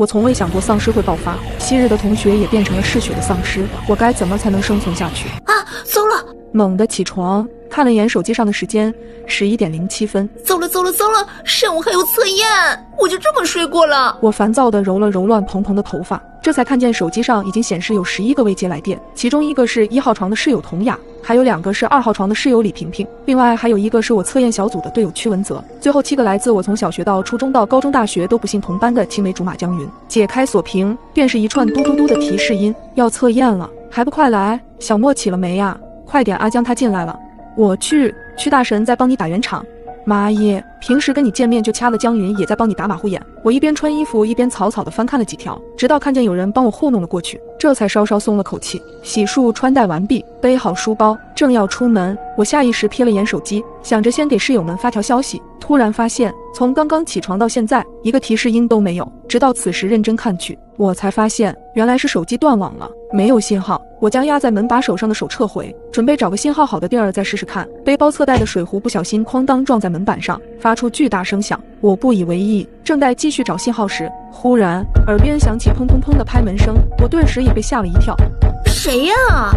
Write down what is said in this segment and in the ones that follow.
我从未想过丧尸会爆发，昔日的同学也变成了嗜血的丧尸，我该怎么才能生存下去？啊，糟了！猛地起床，看了眼手机上的时间，11点07分。糟了！上午还有测验，我就这么睡过了。我烦躁地揉了揉乱蓬蓬的头发，这才看见手机上已经显示有11个未接来电，其中1个是1号床的室友童雅，还有2个是2号床的室友李萍萍，另外还有1个是我测验小组的队友屈文泽，最后7个来自我从小学到初中到高中大学都不幸同班的青梅竹马江云。解开锁屏，便是一串嘟嘟嘟的提示音，要测验了，还不快来？小莫起了没呀？快点，阿江他进来了。我去，屈大神在帮你打圆场。妈耶，平时跟你见面就掐了，江云也在帮你打马虎眼。我一边穿衣服一边草草地翻看了几条，直到看见有人帮我糊弄了过去，这才稍稍松了口气。洗漱穿戴完毕，背好书包，正要出门，我下意识瞥了眼手机，想着先给室友们发条消息，突然发现从刚刚起床到现在一个提示音都没有，直到此时认真看去，我才发现原来是手机断网了，没有信号。我将压在门把手上的手撤回，准备找个信号好的地儿再试试看。背包侧带的水壶不小心哐当撞在门板上，发出巨大声响。我不以为意，正待继续找信号时，忽然耳边响起砰砰砰的拍门声，我顿时也被吓了一跳。谁呀？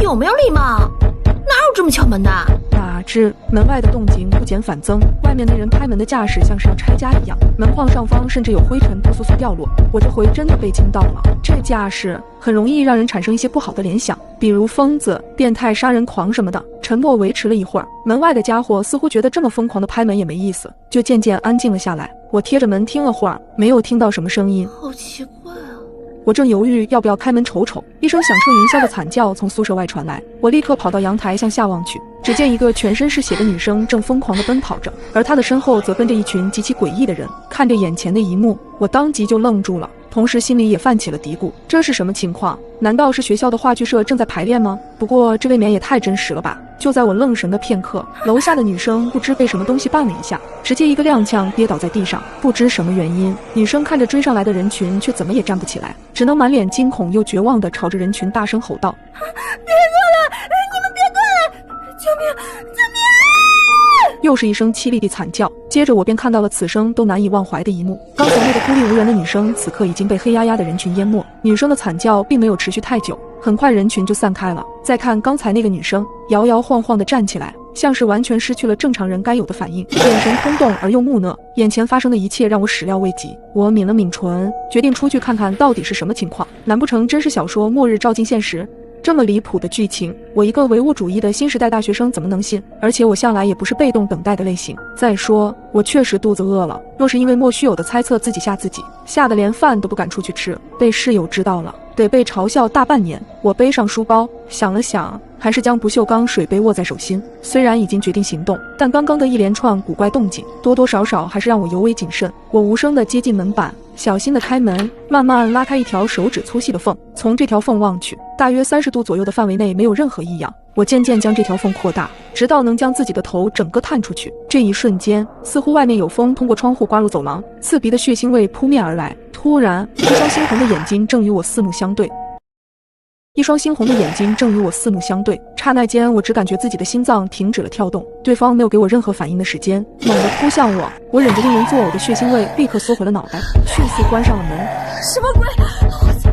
有没有礼貌？哪有这么敲门的？哪知门外的动静不减反增，外面那人拍门的架势像是要拆家一样，门框上方甚至有灰尘扑簌簌掉落。我这回真的被惊到了，这架势很容易让人产生一些不好的联想，比如疯子、变态杀人狂什么的。沉默维持了一会儿，门外的家伙似乎觉得这么疯狂的拍门也没意思，就渐渐安静了下来。我贴着门听了会儿，没有听到什么声音。好奇怪啊！我正犹豫要不要开门瞅瞅，一声响彻云霄的惨叫从宿舍外传来。我立刻跑到阳台向下望去，只见一个全身是血的女生正疯狂地奔跑着，而她的身后则跟着一群极其诡异的人。看着眼前的一幕，我当即就愣住了，同时心里也泛起了嘀咕，这是什么情况？难道是学校的话剧社正在排练吗？不过这未免也太真实了吧。就在我愣神的片刻，楼下的女生不知被什么东西绊了一下，直接一个踉跄跌倒在地上。不知什么原因，女生看着追上来的人群却怎么也站不起来，只能满脸惊恐又绝望地朝着人群大声吼道：别过来，你们别过来，救命救命！又是一声凄厉的惨叫，接着我便看到了此生都难以忘怀的一幕。刚才那个孤立无援的女生此刻已经被黑压压的人群淹没，女生的惨叫并没有持续太久，很快人群就散开了。再看刚才那个女生，摇摇晃晃地站起来，像是完全失去了正常人该有的反应，眼神空洞而又木讷。眼前发生的一切让我始料未及，我抿了抿唇，决定出去看看到底是什么情况。难不成真是小说末日照进现实？这么离谱的剧情，我一个唯物主义的新时代大学生怎么能信？而且我向来也不是被动等待的类型。再说，我确实肚子饿了，若是因为莫须有的猜测自己吓自己，吓得连饭都不敢出去吃，被室友知道了，得被嘲笑大半年。我背上书包，想了想，还是将不锈钢水杯握在手心。虽然已经决定行动，但刚刚的一连串古怪动静，多多少少还是让我尤为谨慎。我无声地接近门板，小心地开门，慢慢拉开一条手指粗细的缝。从这条缝望去，大约30度左右的范围内没有任何异样。我渐渐将这条缝扩大，直到能将自己的头整个探出去。这一瞬间，似乎外面有风通过窗户刮入走廊，刺鼻的血腥味扑面而来。突然，一双猩红的眼睛正与我四目相对。刹那间，我只感觉自己的心脏停止了跳动，对方没有给我任何反应的时间，猛地扑向我。我忍着令人作呕的血腥味，立刻缩回了脑袋，迅速关上了门。什么鬼？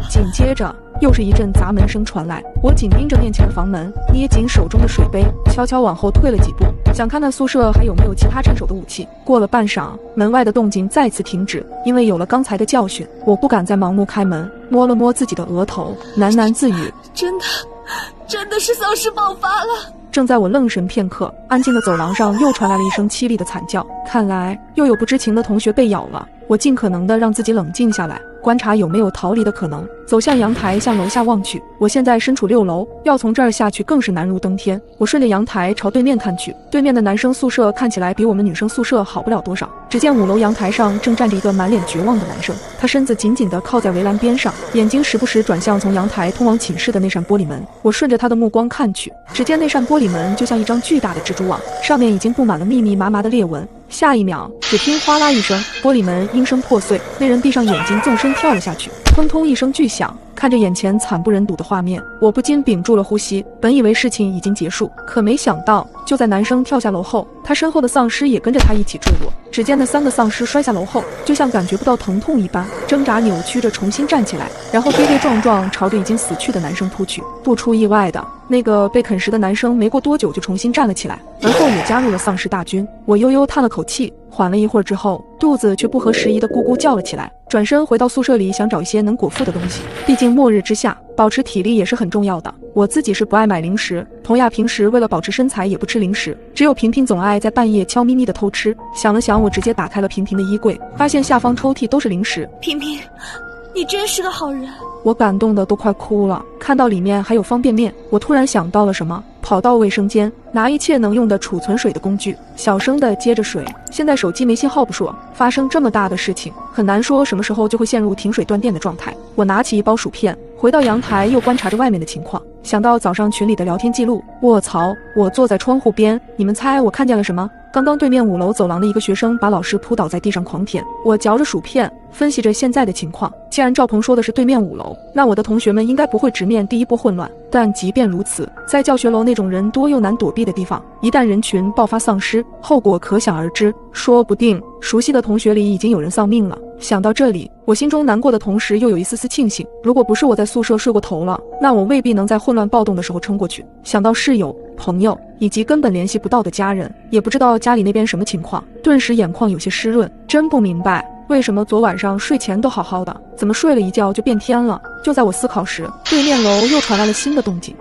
紧接着又是一阵砸门声传来，我紧盯着面前的房门，捏紧手中的水杯，悄悄往后退了几步，想看看宿舍还有没有其他趁手的武器。过了半晌，门外的动静再次停止，因为有了刚才的教训，我不敢再盲目开门，摸了摸自己的额头，喃喃自语：真的是丧尸爆发了。正在我愣神片刻，安静的走廊上又传来了一声凄厉的惨叫，看来又有不知情的同学被咬了。我尽可能的让自己冷静下来，观察有没有逃离的可能，走向阳台，向楼下望去。我现在身处6楼，要从这儿下去更是难如登天。我顺着阳台朝对面看去，对面的男生宿舍看起来比我们女生宿舍好不了多少。只见5楼阳台上正站着一个满脸绝望的男生，他身子紧紧地靠在围栏边上，眼睛时不时转向从阳台通往寝室的那扇玻璃门。我顺着他的目光看去，只见那扇玻璃门就像一张巨大的蜘蛛网，上面已经布满了密密麻麻的裂纹。下一秒，只听哗啦一声，玻璃门应声破碎，那人闭上眼睛纵身跳了下去。砰通一声巨响，看着眼前惨不忍睹的画面，我不禁屏住了呼吸。本以为事情已经结束，可没想到，就在男生跳下楼后，他身后的丧尸也跟着他一起坠落。只见那3个丧尸摔下楼后，就像感觉不到疼痛一般，挣扎扭曲着重新站起来，然后跌跌撞撞朝着已经死去的男生扑去。不出意外的，那个被啃食的男生没过多久就重新站了起来，而后也加入了丧尸大军。我悠悠叹了口气，缓了一会儿之后，肚子却不合时宜的咕咕叫了起来。转身回到宿舍里，想找一些能果腹的东西，毕竟末日之下，保持体力也是很重要的。我自己是不爱买零食，童雅平时为了保持身材也不吃零食，只有平平总爱在半夜悄咪咪的偷吃。想了想，我直接打开了平平的衣柜，发现下方抽屉都是零食。平平，你真是个好人。我感动的都快哭了，看到里面还有方便面，我突然想到了什么，跑到卫生间拿一切能用的储存水的工具，小声的接着水。现在手机没信号不说，发生这么大的事情，很难说什么时候就会陷入停水断电的状态。我拿起一包薯片，回到阳台又观察着外面的情况，想到早上群里的聊天记录，卧槽！我坐在窗户边，你们猜我看见了什么？刚刚对面5楼走廊的一个学生把老师扑倒在地上狂舔。我嚼着薯片，分析着现在的情况。既然赵鹏说的是对面5楼，那我的同学们应该不会直面第一波混乱。但即便如此，在教学楼那种人多又难躲避的地方，一旦人群爆发丧尸，后果可想而知。说不定熟悉的同学里已经有人丧命了。想到这里，我心中难过的同时又有一丝丝庆幸，如果不是我在宿舍睡过头了，那我未必能在混乱暴动的时候撑过去。想到室友、朋友以及根本联系不到的家人，也不知道家里那边什么情况，顿时眼眶有些湿润。真不明白为什么昨晚上睡前都好好的，怎么睡了一觉就变天了？就在我思考时，对面楼又传来了新的动静。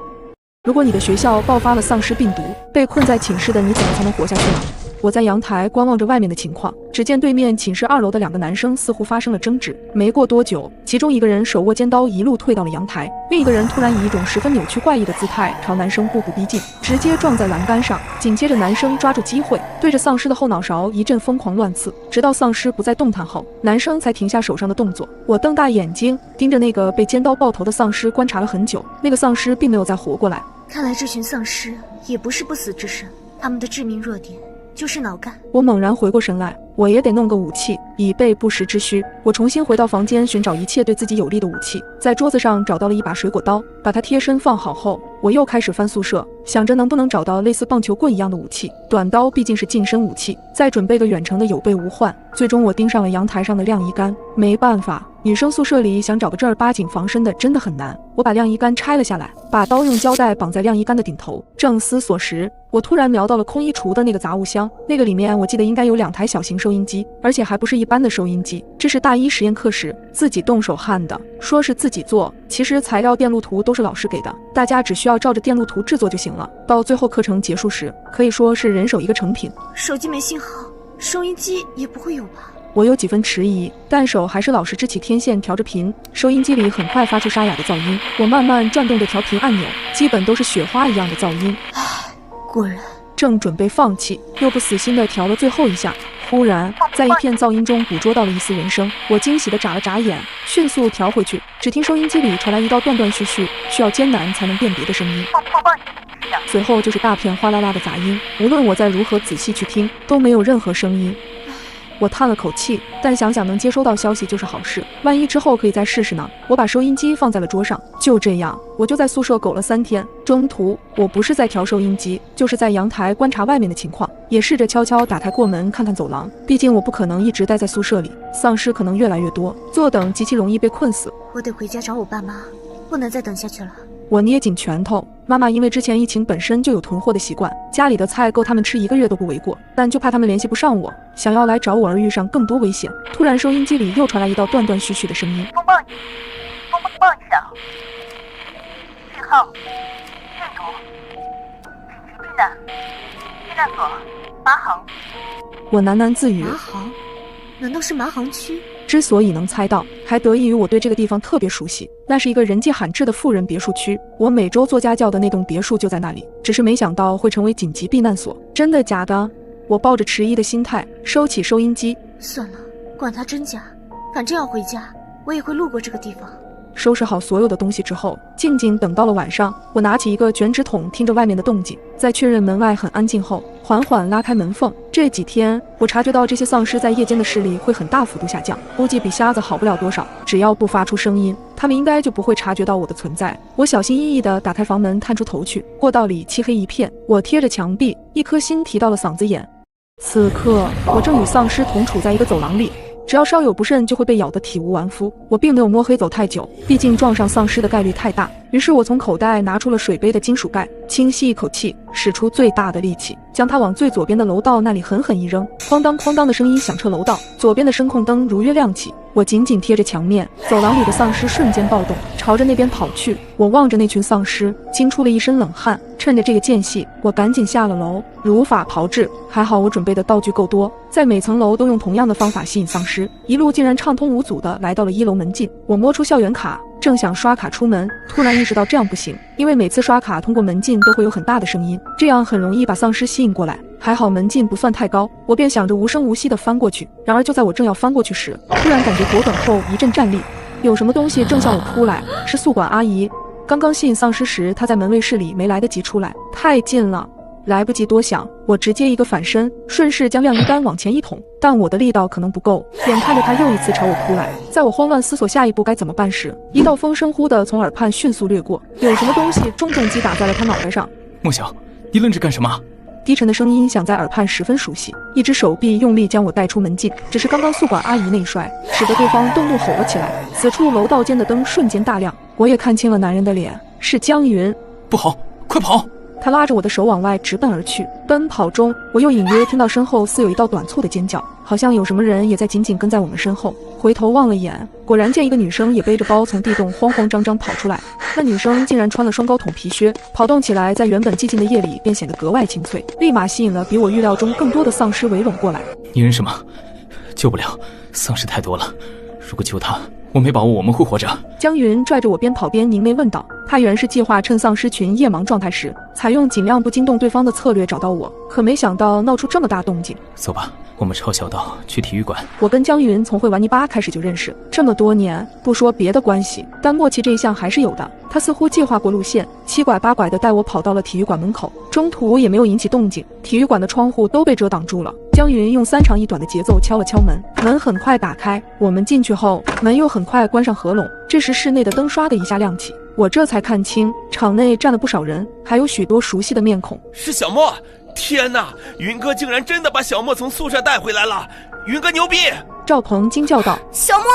如果你的学校爆发了丧尸病毒，被困在寝室的你怎么才能活下去呢？我在阳台观望着外面的情况，只见对面寝室2楼的2个男生似乎发生了争执。没过多久，其中一个人手握尖刀一路退到了阳台，另一个人突然以一种十分扭曲怪异的姿态朝男生步步逼近，直接撞在栏杆上。紧接着男生抓住机会，对着丧尸的后脑勺一阵疯狂乱刺，直到丧尸不再动弹后，男生才停下手上的动作。我瞪大眼睛盯着那个被尖刀爆头的丧尸观察了很久，那个丧尸并没有再活过来。看来这群丧尸也不是不死之身，他们的致命弱点就是脑干。我猛然回过神来，我也得弄个武器，以备不时之需。我重新回到房间，寻找一切对自己有利的武器，在桌子上找到了一把水果刀，把它贴身放好后，我又开始翻宿舍，想着能不能找到类似棒球棍一样的武器。短刀毕竟是近身武器，再准备个远程的有备无患。最终我盯上了阳台上的晾衣杆，没办法，女生宿舍里想找个正儿八经防身的真的很难。我把晾衣杆拆了下来，把刀用胶带绑在晾衣杆的顶头。正思索时，我突然瞄到了空衣橱的那个杂物箱，那个里面我记得应该有2台小型收音机，而且还不是一般的收音机，这是大一实验课时自己动手焊的。说是自己做，其实材料电路图都是老师给的，大家只需要照着电路图制作就行了。到最后课程结束时，可以说是人手一个成品。手机没信号，收音机也不会有吧？我有几分迟疑，但手还是老实支起天线调着频，收音机里很快发出沙哑的噪音。我慢慢转动着调频按钮，基本都是雪花一样的噪音。唉，果然。正准备放弃，又不死心的调了最后一下，忽然在一片噪音中捕捉到了一丝人声。我惊喜的眨了眨眼，迅速调回去，只听收音机里传来一道断断续续、需要艰难才能辨别的声音，随后就是大片哗啦啦的杂音，无论我再如何仔细去听，都没有任何声音。我叹了口气，但想想能接收到消息就是好事，万一之后可以再试试呢。我把收音机放在了桌上，就这样，我就在宿舍苟了3天。中途我不是在调收音机，就是在阳台观察外面的情况，也试着悄悄打开过门看看走廊，毕竟我不可能一直待在宿舍里，丧尸可能越来越多，坐等极其容易被困死。我得回家找我爸妈，不能再等下去了。我捏紧拳头，妈妈因为之前疫情本身就有囤货的习惯，家里的菜够他们吃1个月都不为过，但就怕他们联系不上我，想要来找我而遇上更多危险。突然收音机里又传来一道断断续续的声音，风暴影响，信号，病毒，紧急避难，避难所，麻行。我喃喃自语，麻行？难道是麻行区？之所以能猜到，还得益于我对这个地方特别熟悉，那是一个人迹罕至的富人别墅区，我每周做家教的那栋别墅就在那里，只是没想到会成为紧急避难所。真的假的？我抱着迟疑的心态收起收音机。算了，管它真假，反正要回家，我也会路过这个地方。收拾好所有的东西之后，静静等到了晚上。我拿起一个卷纸筒，听着外面的动静，在确认门外很安静后，缓缓拉开门缝。这几天，我察觉到这些丧尸在夜间的视力会很大幅度下降，估计比瞎子好不了多少。只要不发出声音，他们应该就不会察觉到我的存在。我小心翼翼地打开房门，探出头去。过道里漆黑一片，我贴着墙壁，一颗心提到了嗓子眼。此刻，我正与丧尸同处在一个走廊里。只要稍有不慎就会被咬得体无完肤。我并没有摸黑走太久，毕竟撞上丧尸的概率太大。于是我从口袋拿出了水杯的金属盖，轻吸一口气，使出最大的力气，将它往最左边的楼道那里狠狠一扔。哐当哐当的声音响彻楼道，左边的声控灯如约亮起。我紧紧贴着墙面，走廊里的丧尸瞬间暴动，朝着那边跑去。我望着那群丧尸，惊出了一身冷汗。趁着这个间隙，我赶紧下了楼，如法炮制。还好我准备的道具够多，在每层楼都用同样的方法吸引丧尸，一路竟然畅通无阻的来到了1楼门禁。我摸出校园卡，正想刷卡出门，突然意识到这样不行，因为每次刷卡通过门禁都会有很大的声音，这样很容易把丧尸吸引过来。还好门禁不算太高，我便想着无声无息地翻过去。然而就在我正要翻过去时，突然感觉脖梗后一阵战栗，有什么东西正向我扑来，是宿管阿姨。刚刚吸引丧尸时，她在门卫室里没来得及出来，太近了，来不及多想，我直接一个反身，顺势将晾衣杆往前一捅，但我的力道可能不够，眼看着他又一次朝我扑来。在我慌乱思索下一步该怎么办时，一道风声忽地从耳畔迅速掠过，有什么东西重重击打在了他脑袋上。莫小，你愣着干什么？低沉的声音响在耳畔，十分熟悉。一只手臂用力将我带出门禁，只是刚刚宿管阿姨那一摔，使得对方动怒吼了起来。此处楼道间的灯瞬间大亮，我也看清了男人的脸，是江云。不好，快跑！他拉着我的手往外直奔而去。奔跑中，我又隐约听到身后似有一道短促的尖叫，好像有什么人也在紧紧跟在我们身后。回头望了眼，果然见一个女生也背着包从地洞慌慌张张跑出来。那女生竟然穿了双高筒皮靴，跑动起来在原本寂静的夜里便显得格外清脆，立马吸引了比我预料中更多的丧尸围拢过来。你忍什么？救不了，丧尸太多了，如果救他，我没把握我们会活着。江云拽着我边跑边凝眉问道，他原是计划趁丧尸群夜盲状态时，采用尽量不惊动对方的策略找到我，可没想到闹出这么大动静。走吧，我们抄小道去体育馆。我跟江云从会玩泥巴开始就认识，这么多年，不说别的关系，但默契这一项还是有的。他似乎计划过路线，七拐八拐地带我跑到了体育馆门口，中途也没有引起动静，体育馆的窗户都被遮挡住了。江云用3长1短的节奏敲了敲门，门很快打开，我们进去后，门又很快关上合拢。这时室内的灯刷的一下亮起，我这才看清场内站了不少人，还有许多熟悉的面孔。是小莫！天哪，云哥竟然真的把小莫从宿舍带回来了！云哥牛逼！赵鹏惊叫道。小莫！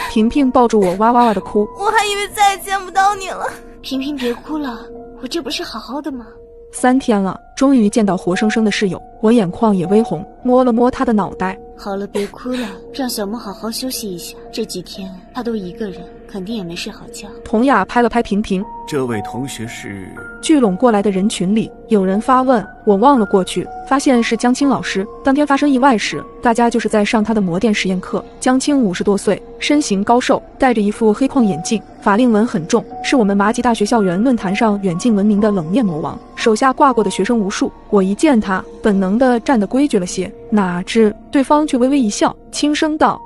萍萍抱住我哇哇哇的哭，我还以为再也见不到你了。萍萍别哭了，我这不是好好的吗？3天了，终于见到活生生的室友，我眼眶也微红，摸了摸他的脑袋。好了，别哭了，让小莫好好休息一下。这几天他都一个人，肯定也没睡好觉。童雅拍了拍萍萍，这位同学是？聚拢过来的人群里，有人发问，我望了过去，发现是江青老师。当天发生意外时，大家就是在上他的魔电实验课。江青50多岁，身形高瘦，戴着一副黑框眼镜，法令纹很重，是我们麻吉大学校园论坛上远近闻名的冷面魔王，手下挂过的学生无数。我一见他，本能地站得规矩了些，哪知对方却微微一笑，轻声道：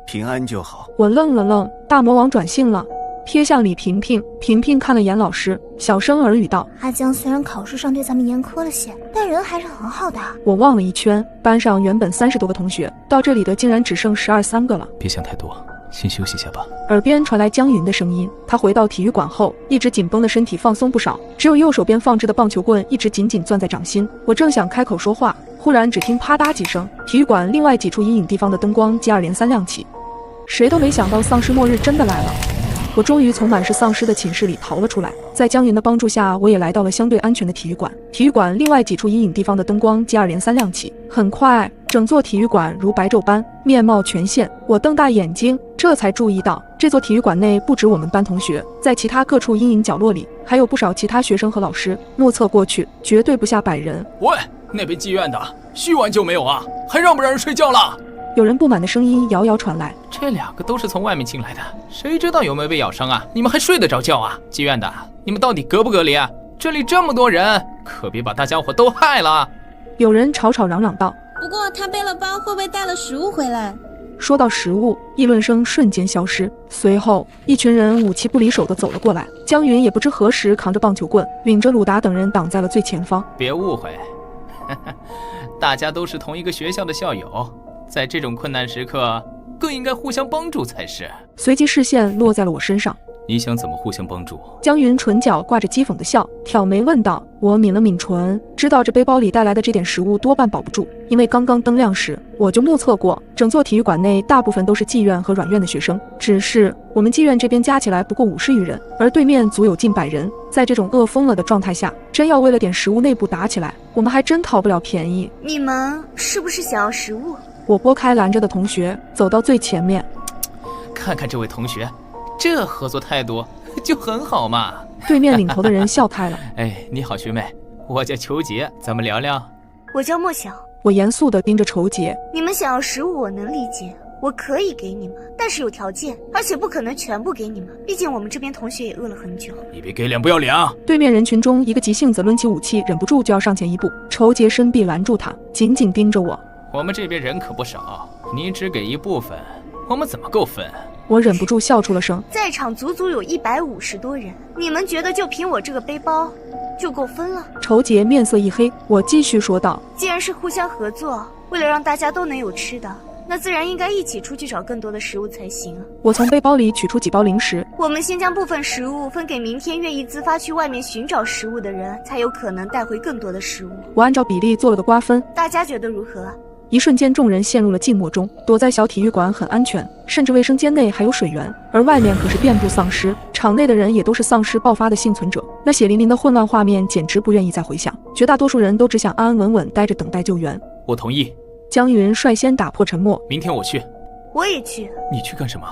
平安就好。我愣了愣，大魔王转性了，瞥向李萍萍。萍萍看了眼老师，小声耳语道：阿江虽然考试上对咱们严苛了些，但人还是很好的。我望了一圈，班上原本30多个同学，到这里的竟然只剩12、13个了。别想太多，先休息一下吧。耳边传来江云的声音，他回到体育馆后，一直紧绷的身体放松不少，只有右手边放置的棒球棍一直紧紧攥在掌心。我正想开口说话，忽然只听啪嗒几声，体育馆另外几处阴影地方的灯光接二连三亮起。谁都没想到丧尸末日真的来了。我终于从满是丧尸的寝室里逃了出来，在江云的帮助下，我也来到了相对安全的体育馆。体育馆另外几处阴影地方的灯光接二连三亮起，很快整座体育馆如白昼般面貌全现。我瞪大眼睛，这才注意到这座体育馆内不止我们班同学，在其他各处阴影角落里还有不少其他学生和老师。目测过去，绝对不下100人。喂，那边妓院的续完酒没有啊？还让不让人睡觉了？有人不满的声音遥遥传来。这2个都是从外面进来的，谁知道有没有被咬伤啊？你们还睡得着觉啊？妓院的，你们到底隔不隔离啊？这里这么多人，可别把大家伙都害了。有人吵吵嚷嚷道。不过他背了包，会不会带了食物回来？说到食物，议论声瞬间消失。随后，一群人武器不离手地走了过来。江云也不知何时扛着棒球棍，领着鲁达等人挡在了最前方。别误会，大家都是同一个学校的校友，在这种困难时刻，更应该互相帮助才是。随即视线落在了我身上。你想怎么互相帮助？江云唇角挂着讥讽的笑，挑眉问道。我抿了抿唇，知道这背包里带来的这点食物多半保不住，因为刚刚灯亮时，我就目测过，整座体育馆内大部分都是技院和软院的学生，只是我们技院这边加起来不过50余人，而对面足有近100人，在这种饿疯了的状态下，真要为了点食物内部打起来，我们还真讨不了便宜。你们是不是想要食物？我拨开拦着的同学，走到最前面。看看这位同学，这合作态度就很好嘛。对面领头的人笑开了。哎，你好学妹，我叫裘杰，咱们聊聊。我叫莫晓。我严肃地盯着裘杰。你们想要食物我能理解，我可以给你们，但是有条件，而且不可能全部给你们，毕竟我们这边同学也饿了很久。你别给脸不要脸啊！对面人群中一个急性子抡起武器，忍不住就要上前一步。裘杰伸臂拦住他，紧紧盯着我。我们这边人可不少，你只给一部分，我们怎么够分？我忍不住笑出了声。在场足足有150多人，你们觉得就凭我这个背包就够分了？裘杰面色一黑，我继续说道：既然是互相合作，为了让大家都能有吃的，那自然应该一起出去找更多的食物才行。我从背包里取出几包零食。我们先将部分食物分给明天愿意自发去外面寻找食物的人，才有可能带回更多的食物。我按照比例做了个瓜分，大家觉得如何？一瞬间，众人陷入了静默中。躲在小体育馆很安全，甚至卫生间内还有水源，而外面可是遍布丧尸。场内的人也都是丧尸爆发的幸存者。那血淋淋的混乱画面，简直不愿意再回想。绝大多数人都只想安安稳稳待着，等待救援。我同意。江云率先打破沉默。明天我去。我也去。你去干什么？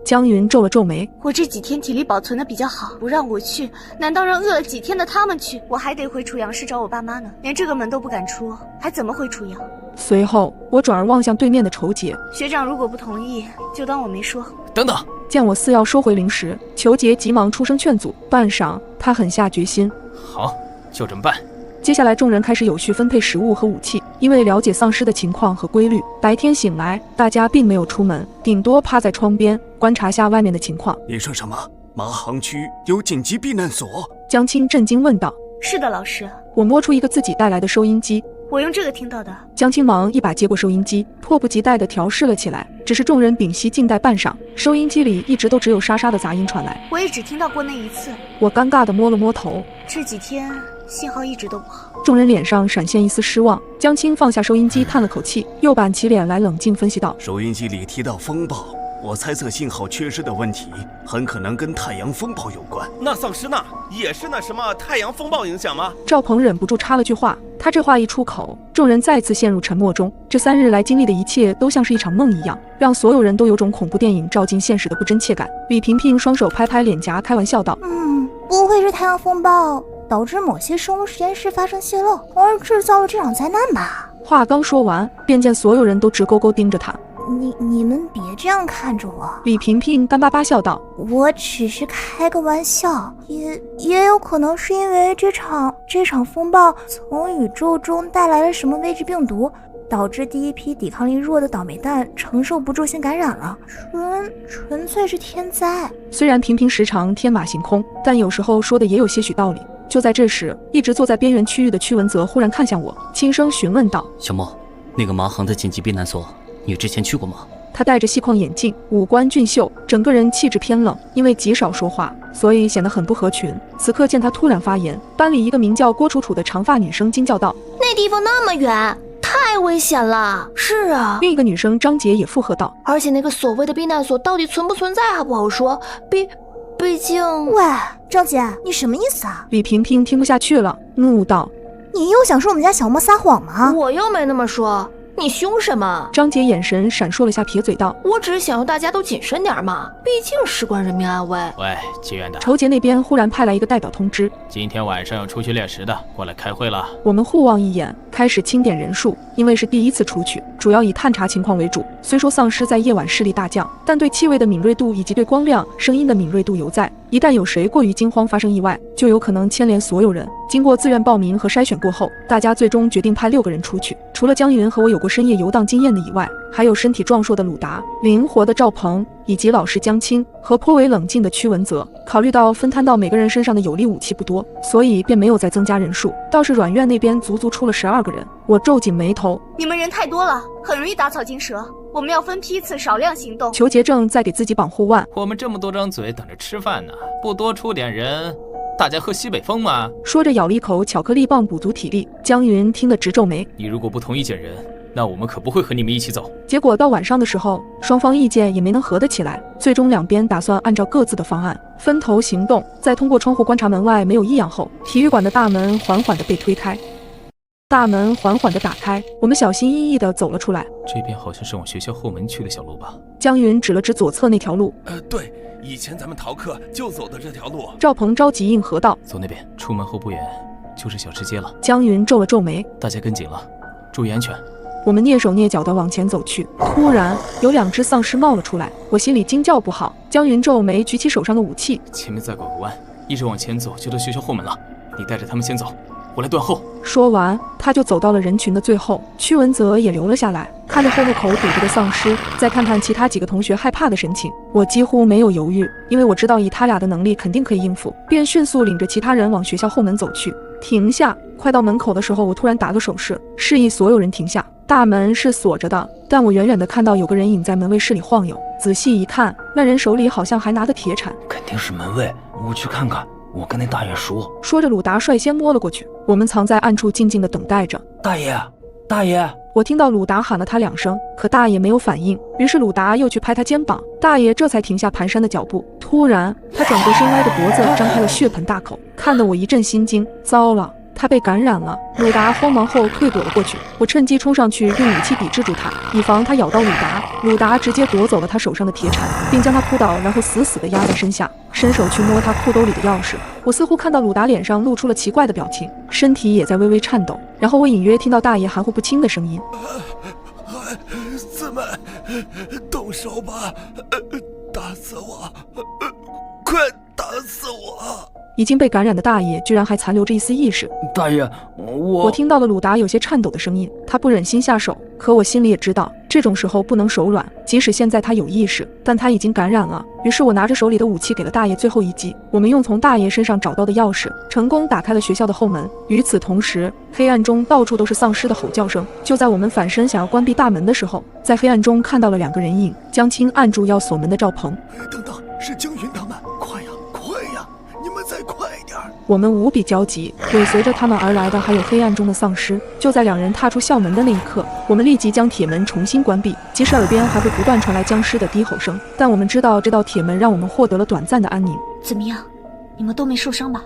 江云皱了皱眉。我这几天体力保存的比较好，不让我去，难道让饿了几天的他们去？我还得回楚阳市找我爸妈呢，连这个门都不敢出，还怎么回楚阳？随后我转而望向对面的裘杰。学长如果不同意，就当我没说。等等！见我似要收回零食，裘杰急忙出声劝阻。半晌，他狠下决心。好，就这么办。接下来众人开始有序分配食物和武器，因为了解丧尸的情况和规律，白天醒来大家并没有出门，顶多趴在窗边观察下外面的情况。你说什么？麻行区有紧急避难所？江青震惊问道。是的，老师。我摸出一个自己带来的收音机。我用这个听到的。江青忙一把接过收音机，迫不及待地调试了起来。只是众人屏息静待半晌，收音机里一直都只有沙沙的杂音传来。我也只听到过那一次。我尴尬地摸了摸头。这几天信号一直都不好。众人脸上闪现一丝失望。江青放下收音机，叹了口气，又板起脸来冷静分析道：收音机里提到风暴，我猜测信号缺失的问题很可能跟太阳风暴有关。那丧尸呢？也是那什么太阳风暴影响吗？赵鹏忍不住插了句话。他这话一出口，众人再次陷入沉默中。这3日来经历的一切都像是一场梦一样，让所有人都有种恐怖电影照进现实的不真切感。李萍萍双手拍拍脸颊，开玩笑道：不会是太阳风暴导致某些生物实验室发生泄漏，而制造了这场灾难吧？话刚说完，便见所有人都直勾勾盯着他。你们别这样看着我。李萍萍干巴巴笑道：我只是开个玩笑，也有可能是因为这场风暴从宇宙中带来了什么未知病毒，导致第一批抵抗力弱的倒霉蛋承受不住性感染了，纯粹是天灾。虽然平平时常天马行空，但有时候说的也有些许道理。就在这时，一直坐在边缘区域的屈文泽忽然看向我，轻声询问道：小莫，那个麻行的紧急避难所你之前去过吗？他戴着细框眼镜，五官俊秀，整个人气质偏冷，因为极少说话，所以显得很不合群。此刻见他突然发言，班里一个名叫郭楚楚的长发女生惊叫道：那地方那么远，太危险了。是啊，另一个女生张杰也附和道：而且那个所谓的避难所到底存不存在还不好说，毕竟……喂，张姐，你什么意思啊？李萍萍听不下去了，怒道：你又想说我们家小莫撒谎吗？我又没那么说，你凶什么？张杰眼神闪烁了下，撇嘴道：我只是想要大家都谨慎点嘛，毕竟事关人命安危。喂，技院的。筹杰那边忽然派来一个代表通知，今天晚上要出去猎食的过来开会了。我们互望一眼，开始清点人数。因为是第一次出去，主要以探查情况为主。虽说丧尸在夜晚视力大降，但对气味的敏锐度以及对光亮、声音的敏锐度犹在。一旦有谁过于惊慌发生意外，就有可能牵连所有人。经过自愿报名和筛选过后，大家最终决定派6个人出去。除了江云和我有过深夜游荡经验的以外，还有身体壮硕的鲁达、灵活的赵鹏，以及老实江青和颇为冷静的屈文泽。考虑到分摊到每个人身上的有力武器不多，所以便没有再增加人数。倒是阮院那边足足出了12个人，我皱紧眉头。你们人太多了，很容易打草惊蛇。我们要分批次少量行动。裘杰正在给自己绑护腕。我们这么多张嘴等着吃饭呢，不多出点人，大家喝西北风吗？说着咬了一口巧克力棒补足体力。江云听得直皱眉。你如果不同意捡人，那我们可不会和你们一起走。结果到晚上的时候，双方意见也没能合得起来，最终两边打算按照各自的方案分头行动。在通过窗户观察门外没有异样后，体育馆的大门缓缓地被推开。大门缓缓地打开，我们小心翼翼地走了出来。这边好像是往学校后门去的小路吧？江云指了指左侧那条路。对，以前咱们逃课就走的这条路。赵鹏着急应和道：“走那边，出门后不远就是小吃街了。”江云皱了皱眉：“大家跟紧了，注意安全。”我们蹑手蹑脚地往前走去，突然有2只丧尸冒了出来，我心里惊叫不好。江云皱眉，举起手上的武器。前面再拐个弯，一直往前走就到学校后门了。你带着他们先走，我来断后。说完，他就走到了人群的最后。屈文泽也留了下来，看着后路口堵着的丧尸，再看看其他几个同学害怕的神情，我几乎没有犹豫，因为我知道以他俩的能力肯定可以应付，便迅速领着其他人往学校后门走去。停下！快到门口的时候，我突然打个手势，示意所有人停下。大门是锁着的，但我远远地看到有个人影在门卫室里晃悠。仔细一看，那人手里好像还拿着铁铲。肯定是门卫，我去看看。我跟那大爷熟。说着，鲁达率先摸了过去。我们藏在暗处，静静地等待着。大爷，大爷！我听到鲁达喊了他2声，可大爷没有反应。于是鲁达又去拍他肩膀，大爷这才停下蹒跚的脚步。突然，他转过身歪的脖子，张开了血盆大口，看得我一阵心惊。糟了！他被感染了。鲁达慌忙后退躲了过去，我趁机冲上去用武器抵制住他，以防他咬到鲁达。鲁达直接夺走了他手上的铁铲，并将他扑倒，然后死死地压在身下，伸手去摸他裤兜里的钥匙。我似乎看到鲁达脸上露出了奇怪的表情，身体也在微微颤抖。然后我隐约听到大爷含糊不清的声音：“孩子们，动手吧，打死我，快打死我！”已经被感染的大爷居然还残留着一丝意识。大爷，我听到了鲁达有些颤抖的声音，他不忍心下手，可我心里也知道，这种时候不能手软。即使现在他有意识，但他已经感染了。于是我拿着手里的武器给了大爷最后一击。我们用从大爷身上找到的钥匙，成功打开了学校的后门。与此同时，黑暗中到处都是丧尸的吼叫声。就在我们反身想要关闭大门的时候，在黑暗中看到了2个人影。江青按住要锁门的赵鹏。等等，是江云他们，快呀，快呀！你们再快点！我们无比焦急，尾随着他们而来的还有黑暗中的丧尸。就在2人踏出校门的那一刻，我们立即将铁门重新关闭，即使耳边还会不断传来僵尸的低吼声，但我们知道这道铁门让我们获得了短暂的安宁。怎么样？你们都没受伤吧？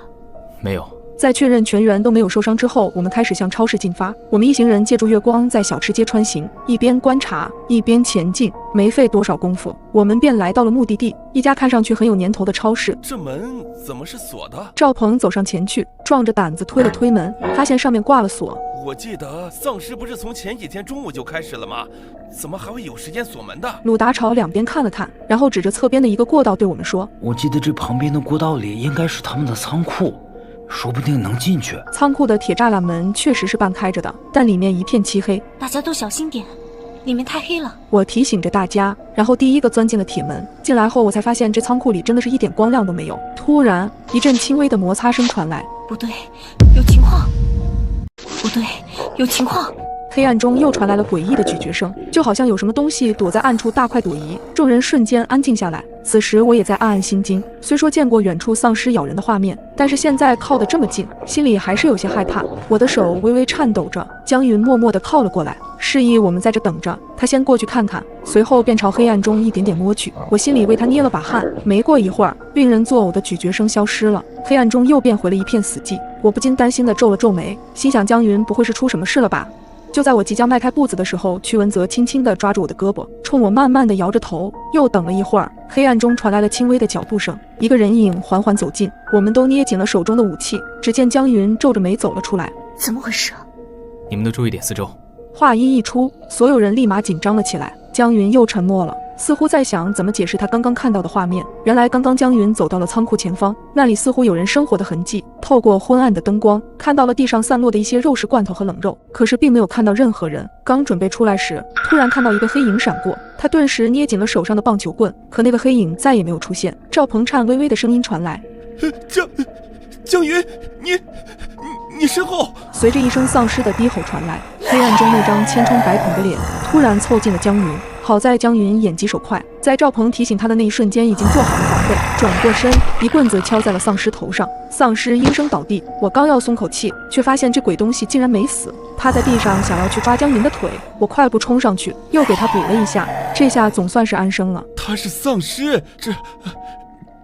没有。在确认全员都没有受伤之后，我们开始向超市进发。我们一行人借助月光在小吃街穿行，一边观察一边前进。没费多少功夫，我们便来到了目的地，一家看上去很有年头的超市。这门怎么是锁的？赵鹏走上前去，壮着胆子推了推门，发现上面挂了锁。我记得丧尸不是从前几天中午就开始了吗？怎么还会有时间锁门的？鲁达朝2边看了看，然后指着侧边的一个过道对我们说：“我记得这旁边的过道里应该是他们的仓库。说不定能进去。”仓库的铁栅栏门确实是半开着的，但里面一片漆黑。大家都小心点，里面太黑了。我提醒着大家，然后第一个钻进了铁门。进来后，我才发现这仓库里真的是一点光亮都没有。突然，一阵轻微的摩擦声传来。不对，有情况！不对，有情况！黑暗中又传来了诡异的咀嚼声，就好像有什么东西躲在暗处大快朵颐。众人瞬间安静下来。此时我也在暗暗心惊，虽说见过远处丧尸咬人的画面，但是现在靠得这么近，心里还是有些害怕。我的手微微颤抖着，江云默默地靠了过来，示意我们在这等着，他先过去看看，随后便朝黑暗中一点点摸去。我心里为他捏了把汗。没过一会儿，令人作呕的咀嚼声消失了，黑暗中又变回了一片死寂。我不禁担心地皱了皱眉，心想江云不会是出什么事了吧？就在我即将迈开步子的时候，屈文泽轻轻地抓住我的胳膊，冲我慢慢地摇着头。又等了一会儿，黑暗中传来了轻微的脚步声，一个人影缓缓走近。我们都捏紧了手中的武器，只见江云皱着眉走了出来。怎么回事？你们都注意点四周。话音一出，所有人立马紧张了起来。江云又沉默了，似乎在想怎么解释他刚刚看到的画面。原来刚刚江云走到了仓库前方，那里似乎有人生活的痕迹，透过昏暗的灯光看到了地上散落的一些肉食罐头和冷肉，可是并没有看到任何人。刚准备出来时，突然看到一个黑影闪过，他顿时捏紧了手上的棒球棍，可那个黑影再也没有出现。赵鹏颤巍巍的声音传来，江云，你身后。随着一声丧尸的低吼传来，黑暗中那张千疮百孔的脸突然凑近了江云。好在江云眼疾手快，在赵鹏提醒他的那一瞬间已经做好了防备，转过身一棍子敲在了丧尸头上，丧尸应声倒地。我刚要松口气，却发现这鬼东西竟然没死，趴在地上想要去抓江云的腿。我快步冲上去，又给他补了一下，这下总算是安生了。他是丧尸，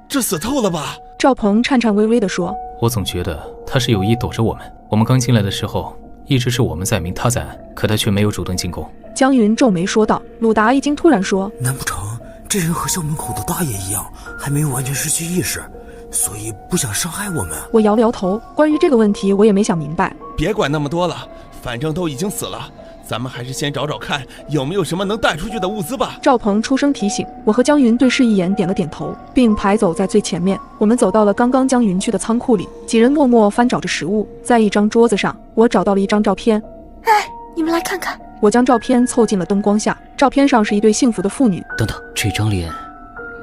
这死透了吧？赵鹏颤颤巍巍地说，我总觉得他是有意躲着我们。我们刚进来的时候一直是我们在明他在暗，可他却没有主动进攻。江云皱眉说道。鲁达一惊突然说，难不成这人和校门口的大爷一样，还没有完全失去意识，所以不想伤害我们？我摇了摇头，关于这个问题我也没想明白。别管那么多了，反正都已经死了，咱们还是先找找看有没有什么能带出去的物资吧。赵鹏出声提醒，我和江云对视一眼，点了点头，并排走在最前面。我们走到了刚刚江云去的仓库里，几人默默翻找着食物。在一张桌子上，我找到了一张照片。哎，你们来看看。我将照片凑近了灯光下，照片上是一对幸福的父女。等等，这张脸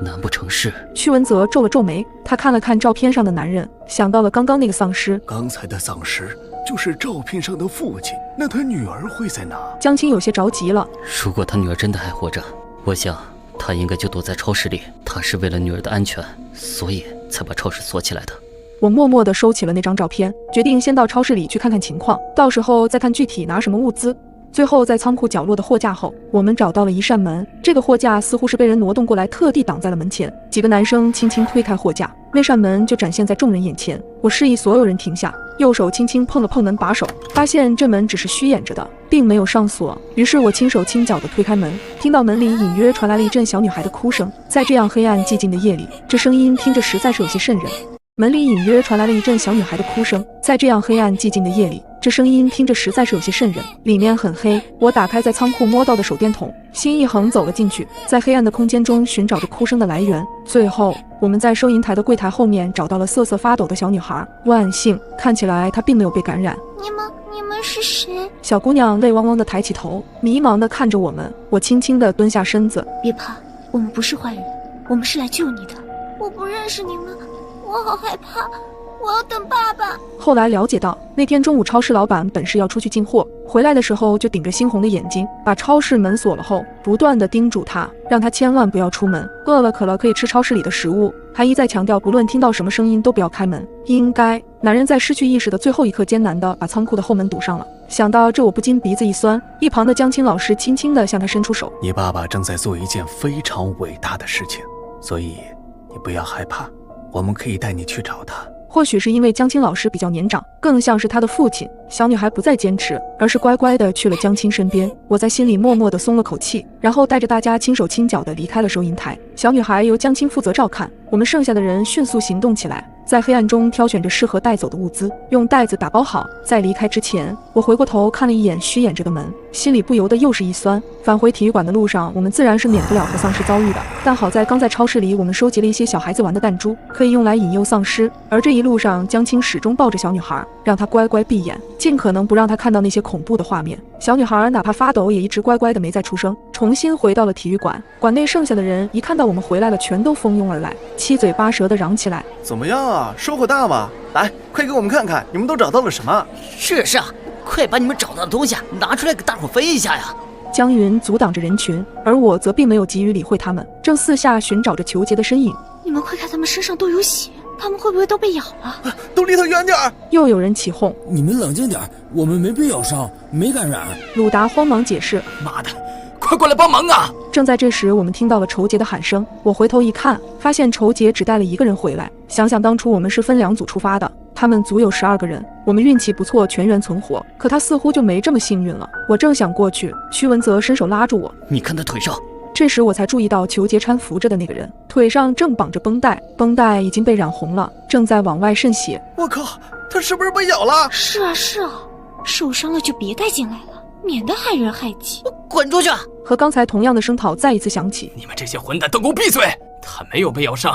难不成是……屈文泽皱了皱眉，他看了看照片上的男人，想到了刚刚那个丧尸。刚才的丧尸就是照片上的父亲，那他女儿会在哪？江青有些着急了。如果他女儿真的还活着，我想他应该就躲在超市里。他是为了女儿的安全，所以才把超市锁起来的。我默默地收起了那张照片，决定先到超市里去看看情况，到时候再看具体拿什么物资。最后在仓库角落的货架后，我们找到了一扇门，这个货架似乎是被人挪动过来，特地挡在了门前。几个男生轻轻推开货架，那扇门就展现在众人眼前。我示意所有人停下，右手轻轻碰了碰门把手，发现这门只是虚掩着的，并没有上锁。于是我轻手轻脚地推开门，听到门里隐约传来了一阵小女孩的哭声。在这样黑暗寂静的夜里，这声音听着实在是有些瘆人。门里隐约传来了一阵小女孩的哭声，在这样黑暗寂静的夜里，这声音听着实在是有些瘆人。里面很黑，我打开在仓库摸到的手电筒，心一横走了进去，在黑暗的空间中寻找着哭声的来源。最后我们在收银台的柜台后面找到了瑟瑟发抖的小女孩，万幸看起来她并没有被感染。你们是谁？小姑娘泪汪汪地抬起头，迷茫地看着我们。我轻轻地蹲下身子，别怕，我们不是坏人，我们是来救你的。我不认识你们，我好害怕，我要等爸爸。后来了解到，那天中午超市老板本是要出去进货，回来的时候就顶着猩红的眼睛，把超市门锁了后，不断地叮嘱他，让他千万不要出门，饿了渴了可以吃超市里的食物，还一再强调不论听到什么声音都不要开门。应该男人在失去意识的最后一刻艰难地把仓库的后门堵上了。想到这，我不禁鼻子一酸。一旁的江青老师轻轻地向他伸出手，你爸爸正在做一件非常伟大的事情，所以你不要害怕，我们可以带你去找他。或许是因为江青老师比较年长，更像是他的父亲，小女孩不再坚持，而是乖乖地去了江青身边。我在心里默默地松了口气，然后带着大家轻手轻脚地离开了收银台。小女孩由江青负责照看，我们剩下的人迅速行动起来，在黑暗中挑选着适合带走的物资，用袋子打包好。在离开之前，我回过头看了一眼虚掩着的门，心里不由得又是一酸。返回体育馆的路上，我们自然是免不了和丧尸遭遇的，但好在刚在超市里我们收集了一些小孩子玩的弹珠，可以用来引诱丧尸。而这一路上，江青始终抱着小女孩，让她乖乖闭眼，尽可能不让她看到那些恐怖的画面。小女孩哪怕发抖，也一直乖乖的没再出声。重新回到了体育馆，馆内剩下的人一看到我们回来了，全都蜂拥而来，七嘴八舌的嚷起来：怎么样啊，收获大吗？来，快给我们看看，你们都找到了什么？是啊，快把你们找到的东西拿出来给大伙分一下呀！江云阻挡着人群，而我则并没有急于理会他们，正四下寻找着裘杰的身影。你们快看，他们身上都有血，他们会不会都被咬了？都离他远点！又有人起哄：你们冷静点，我们没被咬伤，没感染。鲁达慌忙解释：妈的，快过来帮忙啊！正在这时，我们听到了仇杰的喊声。我回头一看，发现仇杰只带了一个人回来。想想当初我们是分两组出发的，他们足有12个人，我们运气不错，全员存活。可他似乎就没这么幸运了。我正想过去，屈文泽伸手拉住我：你看他腿上。这时我才注意到裘杰搀扶着的那个人腿上正绑着绷带，绷带已经被染红了，正在往外渗血。我靠，他是不是被咬了？是啊，受伤了就别带进来了。免得害人害己。滚出去！和刚才同样的声讨再一次响起。你们这些混蛋都给我闭嘴！他没有被咬伤，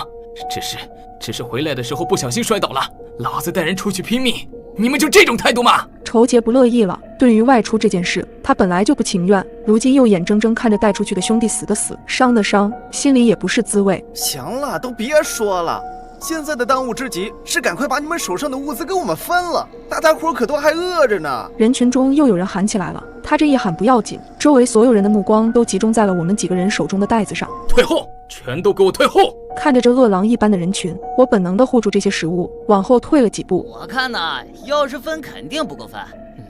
只是回来的时候不小心摔倒了。老子带人出去拼命，你们就这种态度吗？仇杰不乐意了，对于外出这件事，他本来就不情愿，如今又眼睁睁看着带出去的兄弟死的死，伤的伤，心里也不是滋味。行了，都别说了。现在的当务之急是赶快把你们手上的物资给我们分了，大家伙可都还饿着呢。人群中又有人喊起来了，他这一喊不要紧，周围所有人的目光都集中在了我们几个人手中的袋子上。退后，全都给我退后！看着这饿狼一般的人群，我本能地护住这些食物，往后退了几步。我看呐，要是分肯定不够分，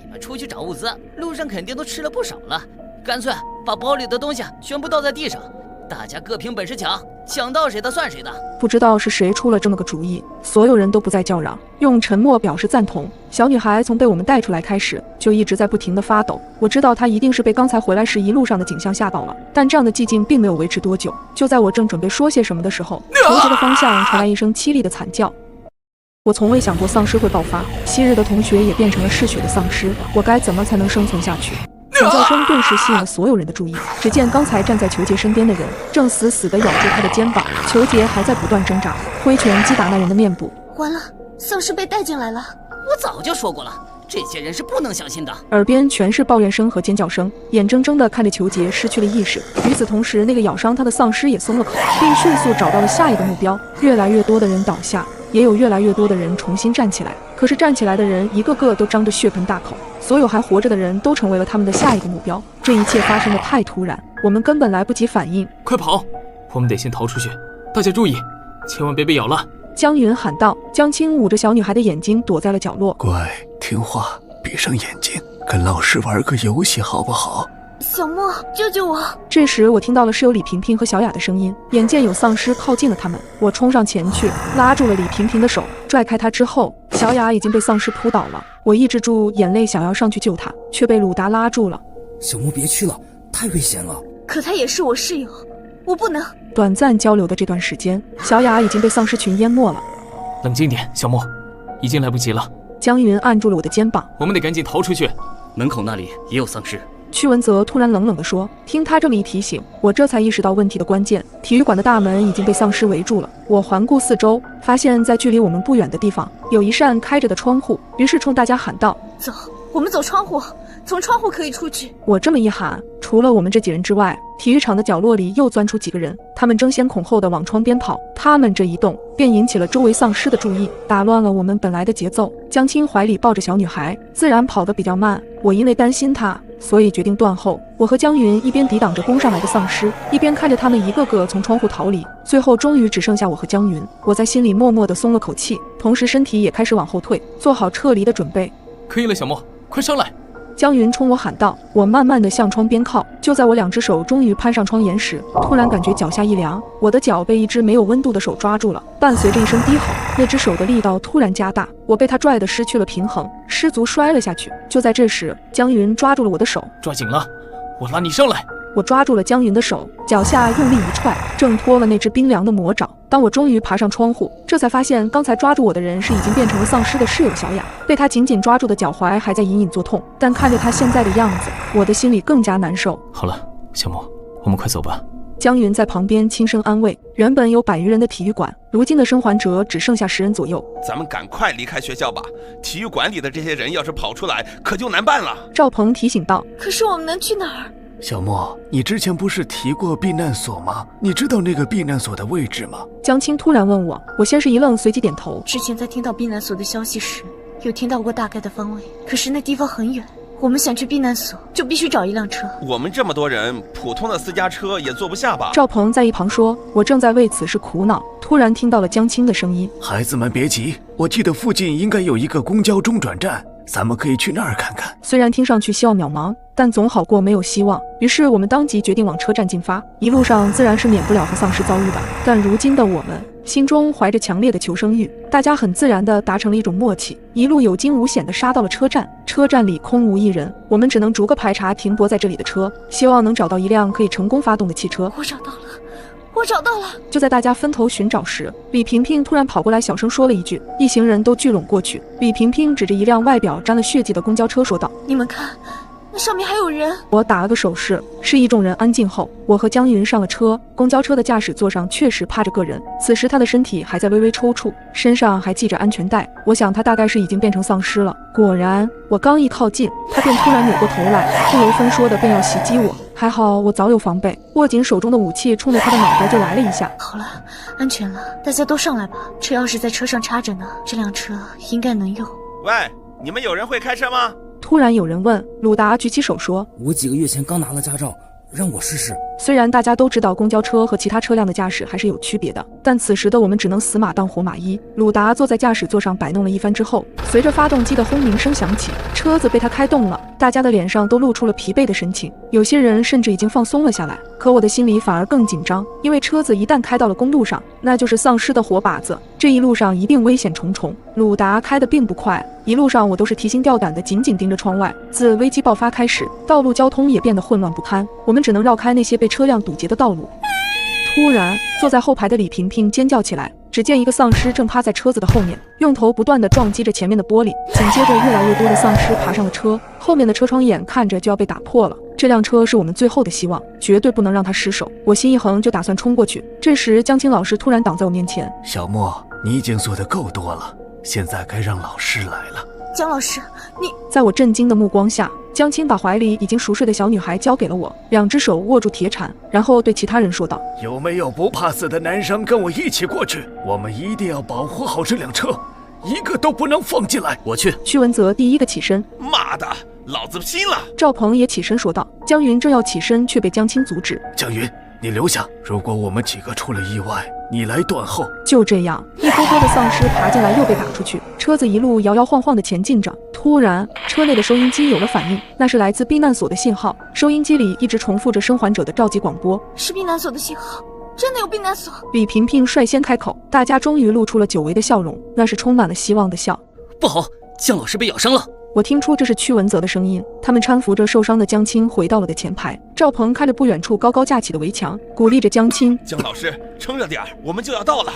你们出去找物资，路上肯定都吃了不少了，干脆把包里的东西全部倒在地上，大家各凭本事抢，抢到谁的算谁的。不知道是谁出了这么个主意，所有人都不再叫嚷，用沉默表示赞同。小女孩从被我们带出来开始，就一直在不停地发抖。我知道她一定是被刚才回来时一路上的景象吓到了，但这样的寂静并没有维持多久。就在我正准备说些什么的时候，仇杰的方向传来一声凄厉的惨叫。我从未想过丧尸会爆发，昔日的同学也变成了嗜血的丧尸，我该怎么才能生存下去？惨叫声顿时吸引了所有人的注意。只见刚才站在裘杰身边的人正死死地咬住他的肩膀，裘杰还在不断挣扎，挥拳击打那人的面部。完了，丧尸被带进来了。我早就说过了，这些人是不能相信的。耳边全是抱怨声和尖叫声，眼睁睁地看着裘杰失去了意识。与此同时，那个咬伤他的丧尸也松了口，并迅速找到了下一个目标。越来越多的人倒下，也有越来越多的人重新站起来。可是站起来的人一个个都张着血盆大口，所有还活着的人都成为了他们的下一个目标。这一切发生的太突然，我们根本来不及反应。快跑！我们得先逃出去，大家注意，千万别被咬了。江云喊道。江青捂着小女孩的眼睛躲在了角落。乖，听话，闭上眼睛，跟老师玩个游戏好不好？小莫，救救我！这时我听到了是有李萍萍和小雅的声音，眼见有丧尸靠近了他们，我冲上前去拉住了李萍萍的手，拽开她之后，小雅已经被丧尸扑倒了。我抑制住眼泪想要上去救她，却被鲁达拉住了。小莫别去了，太危险了。可他也是我室友，我不能。短暂交流的这段时间，小雅已经被丧尸群淹没了。冷静点，小莫，已经来不及了。江云按住了我的肩膀，我们得赶紧逃出去。门口那里也有丧尸。屈文泽突然冷冷地说。听他这么一提醒，我这才意识到问题的关键。体育馆的大门已经被丧尸围住了。我环顾四周，发现在距离我们不远的地方有一扇开着的窗户，于是冲大家喊道：走，我们走窗户，从窗户可以出去。我这么一喊，除了我们这几人之外，体育场的角落里又钻出几个人，他们争先恐后的往窗边跑。他们这一动便引起了周围丧尸的注意，打乱了我们本来的节奏。江青怀里抱着小女孩，自然跑得比较慢。我因为担心她，所以决定断后。我和江云一边抵挡着攻上来的丧尸，一边看着他们一个个从窗户逃离。最后终于只剩下我和江云，我在心里默默地松了口气，同时身体也开始往后退，做好撤离的准备。可以了，小莫，快上来！江云冲我喊道。我慢慢地向窗边靠，就在我两只手终于攀上窗沿时，突然感觉脚下一凉，我的脚被一只没有温度的手抓住了，伴随着一声低吼，那只手的力道突然加大，我被他拽得失去了平衡，失足摔了下去。就在这时，江云抓住了我的手，抓紧了，我拉你上来。我抓住了江云的手，脚下用力一踹，挣脱了那只冰凉的魔爪。当我终于爬上窗户，这才发现刚才抓住我的人是已经变成了丧尸的室友小雅，被他紧紧抓住的脚踝还在隐隐作痛，但看着他现在的样子，我的心里更加难受。好了，小莫，我们快走吧。江云在旁边轻声安慰。原本有100余人的体育馆，如今的生还者只剩下10人左右。咱们赶快离开学校吧，体育馆里的这些人要是跑出来，可就难办了。赵鹏提醒道。可是我们能去哪儿？小莫，你之前不是提过避难所吗？你知道那个避难所的位置吗？江青突然问我，我先是一愣，随即点头。之前在听到避难所的消息时，有听到过大概的方位，可是那地方很远，我们想去避难所就必须找一辆车。我们这么多人，普通的私家车也坐不下吧？赵鹏在一旁说。我正在为此事苦恼，突然听到了江青的声音。孩子们别急，我记得附近应该有一个公交中转站，咱们可以去那儿看看。虽然听上去希望渺茫，但总好过没有希望。于是我们当即决定往车站进发。一路上自然是免不了和丧尸遭遇的，但如今的我们心中怀着强烈的求生欲，大家很自然地达成了一种默契，一路有惊无险地杀到了车站。车站里空无一人，我们只能逐个排查停泊在这里的车，希望能找到一辆可以成功发动的汽车。我找到了，我找到了！就在大家分头寻找时，李萍萍突然跑过来，小声说了一句，一行人都聚拢过去。李萍萍指着一辆外表沾了血迹的公交车说道：“你们看，那上面还有人。我打了个手势，示意众人安静后，我和江一云上了车。公交车的驾驶座上确实趴着个人，此时他的身体还在微微抽搐，身上还系着安全带。我想他大概是已经变成丧尸了。果然，我刚一靠近，他便突然扭过头来，不由分说的便要袭击我。还好我早有防备，握紧手中的武器，冲着他的脑袋就来了一下。好了，安全了，大家都上来吧。车钥匙在车上插着呢，这辆车应该能用。喂，你们有人会开车吗？突然有人问，鲁达举起手说：“我几个月前刚拿了驾照，让我试试。”虽然大家都知道公交车和其他车辆的驾驶还是有区别的，但此时的我们只能死马当活马医。鲁达坐在驾驶座上摆弄了一番之后，随着发动机的轰鸣声响起，车子被他开动了。大家的脸上都露出了疲惫的神情，有些人甚至已经放松了下来。可我的心里反而更紧张，因为车子一旦开到了公路上，那就是丧尸的活靶子，这一路上一定危险重重。鲁达开得并不快，一路上我都是提心吊胆的，紧紧盯着窗外。自危机爆发开始，道路交通也变得混乱不堪，我们只能绕开那些被车辆堵截的道路。突然，坐在后排的李萍萍尖叫起来，只见一个丧尸正趴在车子的后面，用头不断地撞击着前面的玻璃。紧接着，越来越多的丧尸爬上了车，后面的车窗眼看着就要被打破了。这辆车是我们最后的希望，绝对不能让它失手。我心一横，就打算冲过去。这时，江青老师突然挡在我面前：“小莫，你已经做得够多了，现在该让老师来了。”江老师，你……在我震惊的目光下，江青把怀里已经熟睡的小女孩交给了我，两只手握住铁铲，然后对其他人说道：“有没有不怕死的男生跟我一起过去？我们一定要保护好这辆车，一个都不能放进来。”我去。屈文泽第一个起身：“妈的，老子拼了！”赵鹏也起身说道。江云正要起身，却被江青阻止：“江云，你留下，如果我们几个出了意外，你来断后。”就这样，一波波的丧尸爬进来，又被打出去。车子一路摇摇晃晃地前进着。突然，车内的收音机有了反应，那是来自避难所的信号。收音机里一直重复着生还者的召集广播。是避难所的信号，真的有避难所！李萍萍率先开口，大家终于露出了久违的笑容，那是充满了希望的笑。不好，江老师被咬伤了！我听出这是屈文泽的声音，他们搀扶着受伤的江青回到了的前排。赵鹏看着不远处高高架起的围墙，鼓励着江青：“江老师，撑着点儿，我们就要到了。”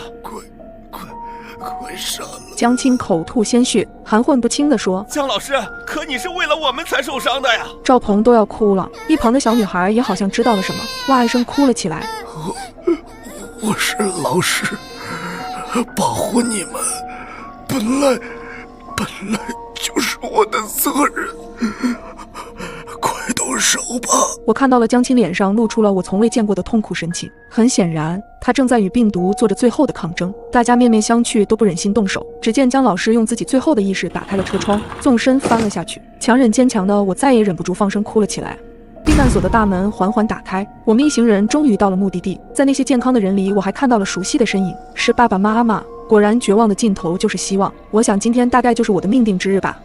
快上了！江青口吐鲜血，含混不清地说：“江老师，可你是为了我们才受伤的呀！”赵鹏都要哭了，一旁的小女孩也好像知道了什么，哇一声哭了起来。我是老师，保护你们，本来就是我的责任。快动手吧！我看到了江青脸上露出了我从未见过的痛苦神情，很显然，他正在与病毒做着最后的抗争。大家面面相觑，都不忍心动手。只见江老师用自己最后的意识打开了车窗，纵身翻了下去。强忍坚强的我再也忍不住放声哭了起来。避难所的大门缓缓打开，我们一行人终于到了目的地。在那些健康的人里，我还看到了熟悉的身影，是爸爸妈妈。果然，绝望的尽头就是希望。我想今天大概就是我的命定之日吧。